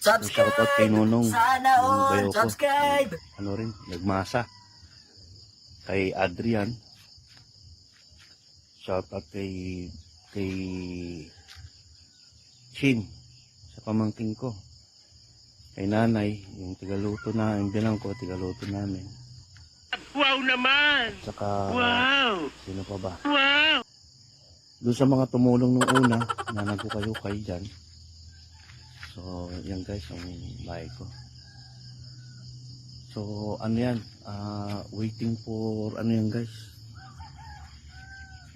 Shoutout kay Nonong. Sana Yung all bayo ko. subscribe. Ano rin, nagmasa. Kay Adrian. Shoutout kay Chin. Sa pamangking ko. Kay nanay, yung tigaluto na, yung bilang ko, tigaluto namin. Wow naman! Saka, Wow! sino pa ba? Wow! Doon sa mga tumulong nung una, na nagkukayukay dyan. So, yan guys, ang bahay ko. So, ano yan? Waiting for, ano yan guys?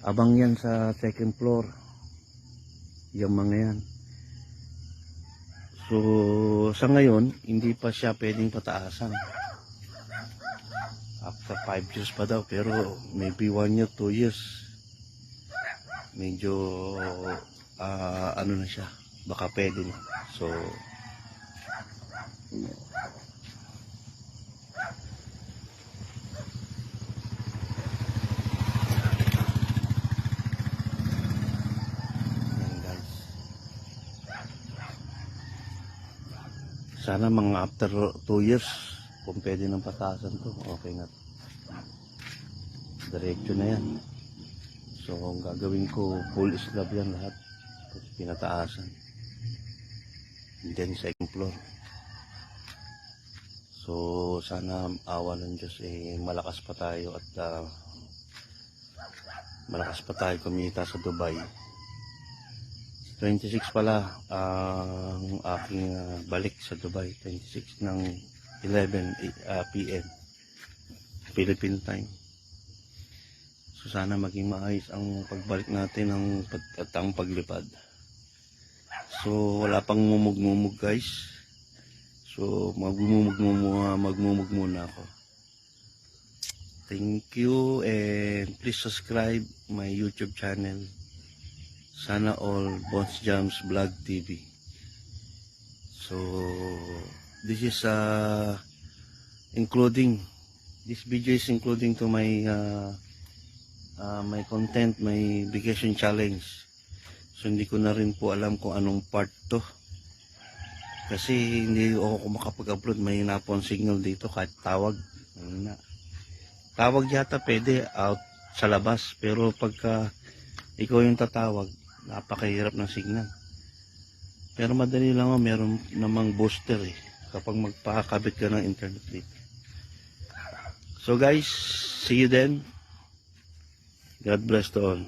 Abang yan sa second floor. Yung mga yan. So, sa ngayon, hindi pa siya pwedeng pataasan. After 5 years pa daw, pero maybe 1 year, 2 years. Medyo, ano na siya, baka pwede na. So, sana mga after 2 years kung pwede ng patasan to, okay na. Diretso na yan. So ang gagawin ko, full slab yan lahat, pinataasan, and then second floor. So sana awa ng Diyos, malakas pa tayo at malakas pa tayo kumita sa Dubai. 26 pala ang aking balik sa Dubai. 26 ng 11 PM Philippine time. So sana maging maayos ang pagbalik natin at ang paglipad. So wala pang mumug guys. So magmumug muna ako. Thank you, and please subscribe my YouTube channel. Sana all Bones Jams Vlog TV. So this is this video is including to my my content, my vacation challenge. So hindi ko na rin po alam kung anong part to, kasi hindi ako makapag-upload, may hinapon signal dito kahit tawag. Tawag yata pwede out sa labas, pero pagka ikaw yung tatawag, napakahirap ng signal. Pero madali lang, meron namang booster kapag magpakabit ka ng internet dito. So guys, see you then. God bless to all.